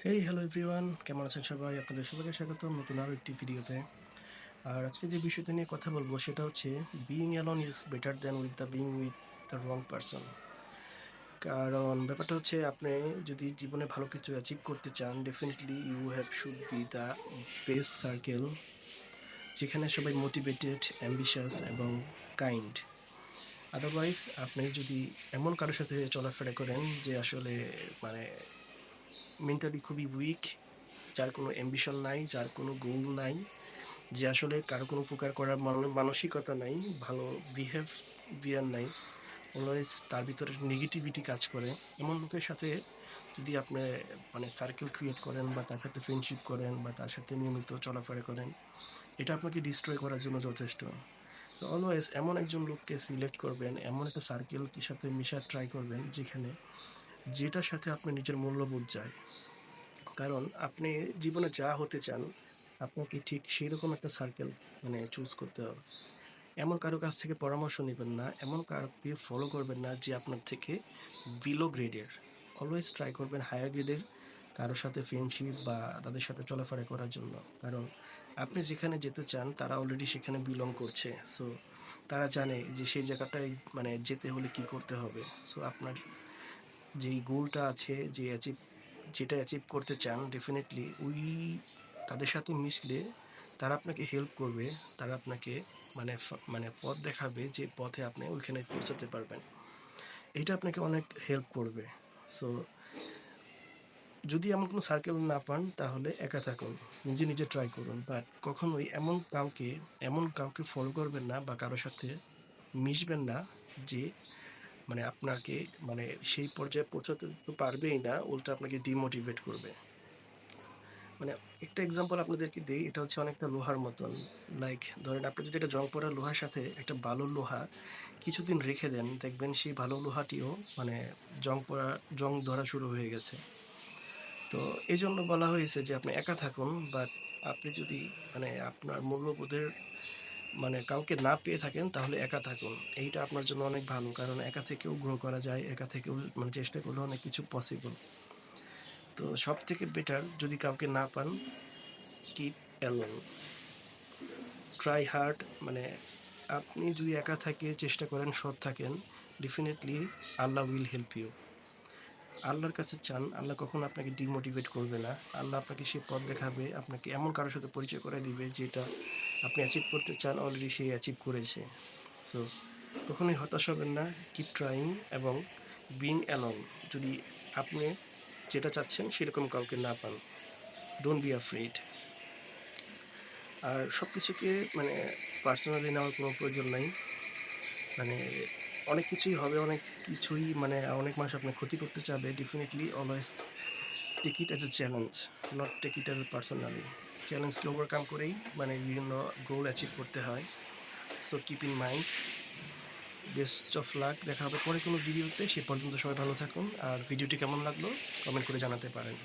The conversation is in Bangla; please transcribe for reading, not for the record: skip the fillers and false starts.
হ্যালো এভরিওয়ান, কেমন আছেন সবাই? আপনাদের সবাইকে স্বাগতম নতুন আরও একটি ভিডিওতে। আর আজকে যে বিষয়টা নিয়ে কথা বলবো সেটা হচ্ছে being alone is better than being with the wrong person. কারণ ব্যাপারটা হচ্ছে আপনি যদি জীবনে ভালো কিছু অ্যাচিভ করতে চান, definitely you have should be the best circle, যেখানে সবাই মোটিভেটেড, অ্যাম্বিশাস এবং কাইন্ড। আদারওয়াইজ আপনি যদি এমন কারোর সাথে চলাফেরা করেন যে আসলে মানে মেন্টালি খুবই উইক, যার কোনো অ্যাম্বিশন নাই, যার কোনো গোল নাই, যে আসলে কারো কোনো উপকার করার মানসিকতা নাই, ভালো বিহেভিয়ার নাই, অলওয়েজ তার ভিতরে নেগেটিভিটি কাজ করে, এমন লোকের সাথে যদি আপনি সার্কেল ক্রিয়েট করেন বা তার সাথে ফ্রেন্ডশিপ করেন বা তার সাথে নিয়মিত চলাফেরা করেন, এটা আপনাকে ডিস্ট্রয় করার জন্য যথেষ্ট। তো অলওয়েজ এমন একজন লোককে সিলেক্ট করবেন, এমন একটা সার্কেলকে সাথে মেশার ট্রাই করবেন যেটার সাথে আপনার নিজের মূল্যবোধ যায়। কারণ আপনি জীবনে যা হতে চান, আপনাকে ঠিক সেরকম একটা সার্কেল চুজ করতে হবে। এমন কারো কাছ থেকে পরামর্শ নেবেন না, এমন কাউকে ফলো করবেন না যে আপনার থেকে বিলো গ্রেডের। অলওয়েজ ট্রাই করবেন হায়ার গ্রেডের কারোর সাথে ফ্রেন্ডশিপ বা তাদের সাথে চলাফেরা করার জন্য। কারণ আপনি যেখানে যেতে চান তারা অলরেডি সেখানে বিলং করছে। সো তারা জানে যে সেই জায়গাটায় যেতে হলে কি করতে হবে। সো আপনার যেই গোলটা আছে, যেটা অ্যাচিভ করতে চান, ডেফিনেটলি তাদের সাথে মিশলে তারা আপনাকে হেল্প করবে। তারা আপনাকে পথ দেখাবে যে পথে আপনি ওইখানে পৌঁছাতে পারবেন। এটা আপনাকে অনেক হেল্প করবে। সো যদি এমন কোনো সার্কেল না পান তাহলে একা থাকুন, নিজে নিজে ট্রাই করুন, বাট কখনোই এমন কাউকে ফলো করবেন না বা কারোর সাথে মিশবেন না যে আপনাকে সেই পর্যায়ে পৌঁছাতে তো পারবেই না, উল্টা আপনাকে ডিমোটিভেট করবে। মানে একটা এক্সাম্পল আপনাদেরকে দিই, এটা হচ্ছে অনেকটা লোহার মতন। লাইক ধরেন আপনি যদি একটা জং পড়া লোহার সাথে একটা ভালো লোহা কিছুদিন রেখে দেন, দেখবেন সেই ভালো লোহাটিও জং ধরা শুরু হয়ে গেছে। তো এই জন্য বলা হয়েছে যে আপনি একা থাকুন, বাট আপনি যদি আপনার মূল্যবোধের কাউকে না পেয়ে থাকেন তাহলে একা থাকুন। এইটা আপনার জন্য অনেক ভালো, কারণ একা থেকেও গ্রো করা যায়, একা থেকেও চেষ্টা করলে অনেক কিছু পসিবল। তো সব থেকে বেটার, যদি কাউকে না পান, কিপ অ্যালোন, ট্রাই হার্ড। আপনি যদি একা থাকে চেষ্টা করেন, সৎ থাকেন, definitely Allah will help you. আল্লাহর কাছে চান, আল্লাহ কখনো আপনাকে ডিমোটিভেট করবে না। আল্লাহ আপনাকে সে পথ দেখাবে, আপনাকে এমন কারোর সাথে পরিচয় করে দিবে যেটা আপনি অ্যাচিভ করতে চান, অলরেডি সে অ্যাচিভ করেছে। সো কখনোই হতাশ হবেন না, কিপ ট্রাইং এবং বিং অ্যালং। যদি আপনি যেটা চাচ্ছেন সেরকম কাউকে না পান, ডোন্ট বি আফ্রেড। আর সব কিছুকে পার্সোনালি নেওয়ার কোনো প্রয়োজন নাই। মানে অনেক কিছুই হবে, অনেক কিছুই অনেক মানুষ আপনার ক্ষতি করতে চাবে। Definitely always take it as a challenge, not take it as a personally. চ্যালেঞ্জকে ওভারকাম করেই বিভিন্ন গোল অ্যাচিভ করতে হয়। So keep in mind. Best of luck. দেখা হবে পরে কোনো ভিডিওতে। সে পর্যন্ত সবাই ভালো থাকুন। আর ভিডিওটি কেমন লাগলো কমেন্ট করে জানাতে পারেন।